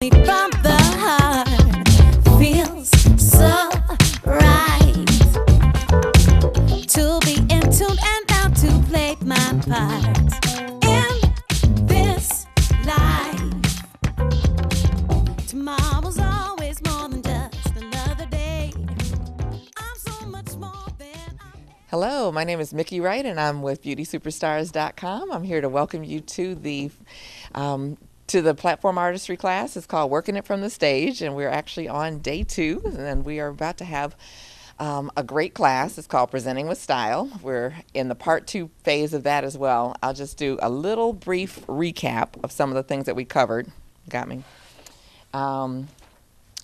From the heart feels so right to be in tune and now to play my part in this life. Tomorrow's always more than just another day. I'm so much more than Hello, my name is Miki Wright and I'm with BeautySuperstars.com. I'm here to welcome you to the platform artistry class. It's called Working It from the Stage, and we're actually on day 2, and we are about to have a great class. It's called Presenting with Style. We're in the part 2 phase of that as well. I'll just do a little brief recap of some of the things that we covered. Got me?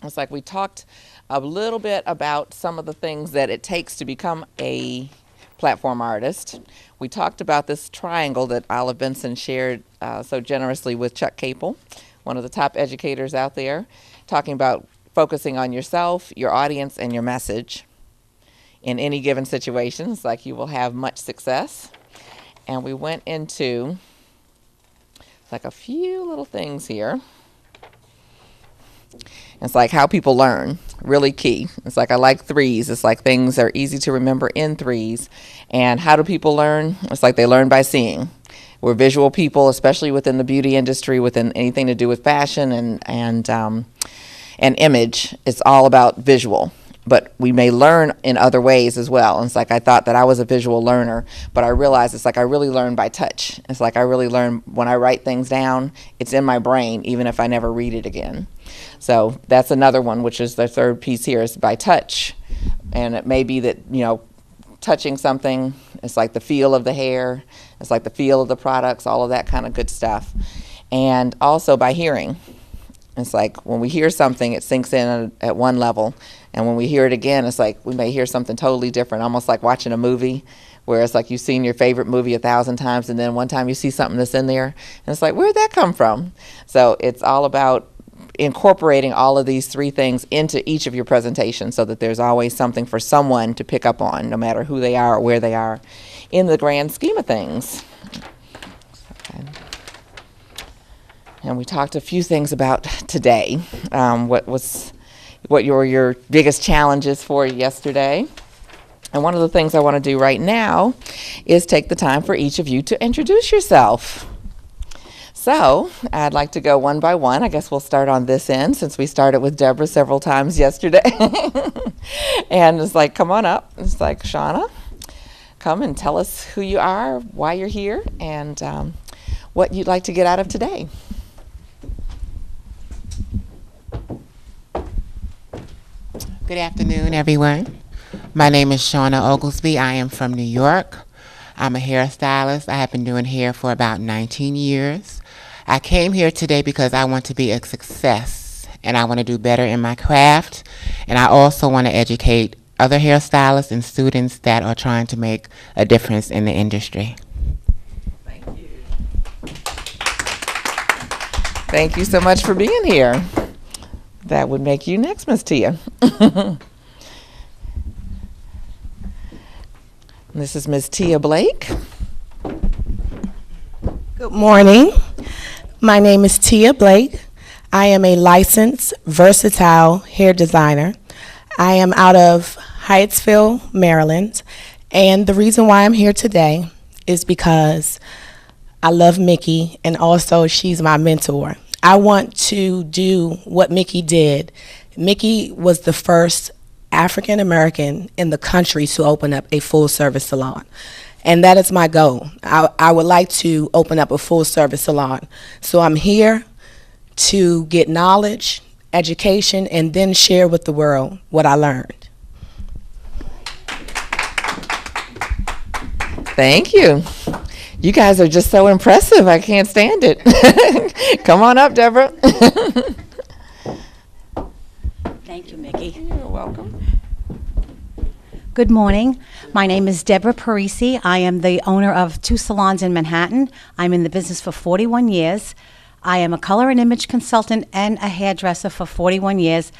It's like we talked a little bit about some of the things that it takes to become a platform artist. We talked about this triangle that Olive Benson shared so generously with Chuck Capel, one of the top educators out there, talking about focusing on yourself, your audience, and your message in any given situation. It's like you will have much success. And we went into like a few little things here. It's like how people learn, really key. It's like I like threes. It's like things are easy to remember in threes. And how do people learn? It's like they learn by seeing. We're visual people, especially within the beauty industry, within anything to do with fashion and image. It's all about visual. But we may learn in other ways as well. And it's like I thought that I was a visual learner, but I realized it's like I really learn by touch. It's like I really learn when I write things down. It's in my brain, even if I never read it again. So that's another one, which is the third piece here, is by touch. And it may be that, touching something, it's like the feel of the hair, it's like the feel of the products, all of that kind of good stuff. And also by hearing. It's like when we hear something, it sinks in at one level. And when we hear it again, it's like we may hear something totally different, almost like watching a movie, where it's like you've seen your favorite movie 1,000 times, and then one time you see something that's in there, and it's like, where'd that come from? So it's all about incorporating all of these 3 things into each of your presentations so that there's always something for someone to pick up on, no matter who they are or where they are in the grand scheme of things. Okay. And we talked a few things about today. What were your biggest challenges for yesterday? And one of the things I want to do right now is take the time for each of you to introduce yourself. So I'd like to go one by one. I guess we'll start on this end since we started with Deborah several times yesterday. And it's like, come on up. It's like, Shauna, come and tell us who you are, why you're here, and what you'd like to get out of today. Good afternoon, everyone. My name is Shauna Oglesby. I am from New York. I'm a hairstylist. I have been doing hair for about 19 years. I came here today because I want to be a success and I want to do better in my craft. And I also want to educate other hairstylists and students that are trying to make a difference in the industry. Thank you. Thank you so much for being here. That would make you next, Miss Tia. This is Miss Tia Blake. Good morning. My name is Tia Blake. I am a licensed, versatile hair designer. I am out of Hyattsville, Maryland, and the reason why I'm here today is because I love Miki, and also she's my mentor. I want to do what Miki did. Miki was the first African American in the country to open up a full service salon. And that is my goal. I would like to open up a full service salon. So I'm here to get knowledge, education, and then share with the world what I learned. Thank you. You guys are just so impressive. I can't stand it. Come on up, Deborah. Thank you, Miki. You're welcome. Good morning. My name is Deborah Parisi. I am the owner of 2 salons in Manhattan. I'm in the business for 41 years. I am a color and image consultant and a hairdresser for 41 years,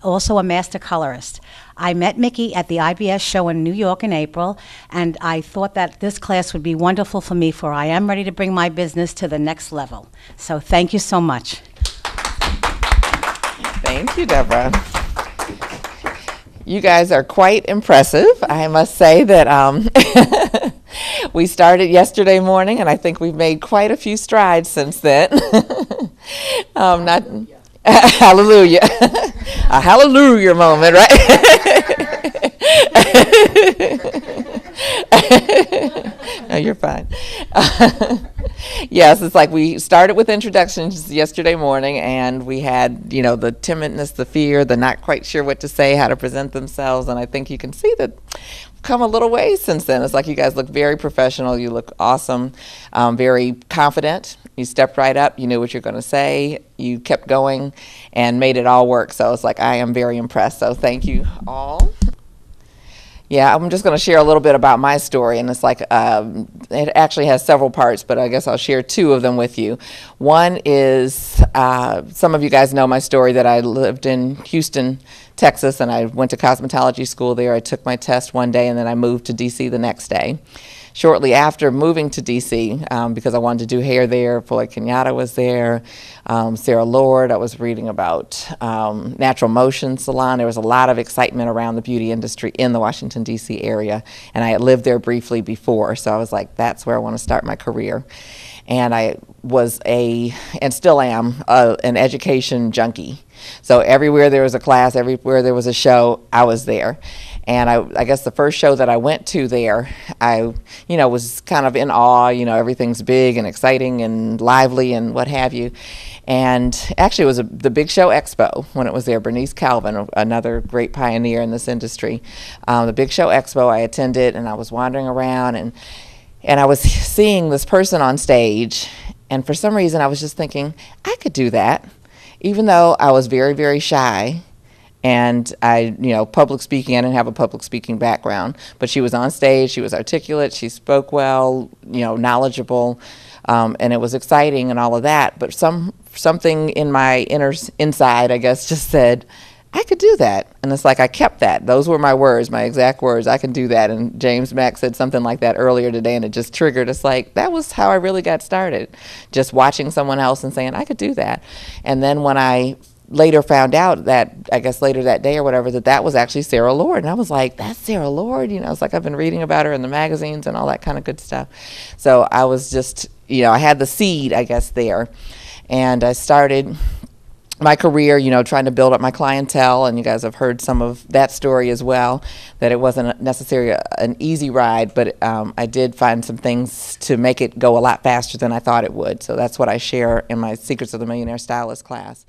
also a master colorist. I met Miki at the IBS show in New York in April, and I thought that this class would be wonderful for me, for I am ready to bring my business to the next level. So thank you so much. Thank you, Deborah. You guys are quite impressive. I must say that we started yesterday morning, and I think we've made quite a few strides since then. Not hallelujah, a hallelujah moment, right? No, you're fine. Yes, it's like we started with introductions yesterday morning, and we had, the timidness, the fear, the not quite sure what to say, how to present themselves, and I think you can see that we've come a little way since then. It's like you guys look very professional, you look awesome, very confident. You stepped right up, you knew what you're going to say, you kept going, and made it all work. So it's like I am very impressed, so thank you all. Yeah, I'm just going to share a little bit about my story, and it's like it actually has several parts, but I guess I'll share two of them with you. One is some of you guys know my story that I lived in Houston, Texas, and I went to cosmetology school there. I took my test one day, and then I moved to D.C. the next day. Shortly after moving to D.C., because I wanted to do hair there, Floyd Kenyatta was there, Sarah Lord, I was reading about Natural Motion Salon. There was a lot of excitement around the beauty industry in the Washington, D.C. area, and I had lived there briefly before, so I was like, that's where I want to start my career. And I was and still am, an education junkie. So everywhere there was a class, everywhere there was a show, I was there. And I guess the first show that I went to there, I, was kind of in awe, everything's big and exciting and lively and what have you. And actually it was the Big Show Expo when it was there. Bernice Calvin, another great pioneer in this industry. The Big Show Expo I attended, and I was wandering around, and I was seeing this person on stage, and for some reason I was just thinking, I could do that, even though I was very, very shy. And I, public speaking, I didn't have a public speaking background, but she was on stage, she was articulate, she spoke well, knowledgeable, and it was exciting and all of that. But something in my inside, I guess, just said, I could do that. And it's like I kept that. Those were my words, my exact words. I can do that. And James Mack said something like that earlier today, and it just triggered. It's like that was how I really got started, just watching someone else and saying, I could do that. And then when I later found out that, I guess later that day or whatever, that was actually Sarah Lord. And I was like, that's Sarah Lord? It's like I've been reading about her in the magazines and all that kind of good stuff. So I was just, I had the seed, I guess, there. And I started my career, trying to build up my clientele, and you guys have heard some of that story as well, that it wasn't necessarily an easy ride, but I did find some things to make it go a lot faster than I thought it would. So that's what I share in my Secrets of the Millionaire Stylist class.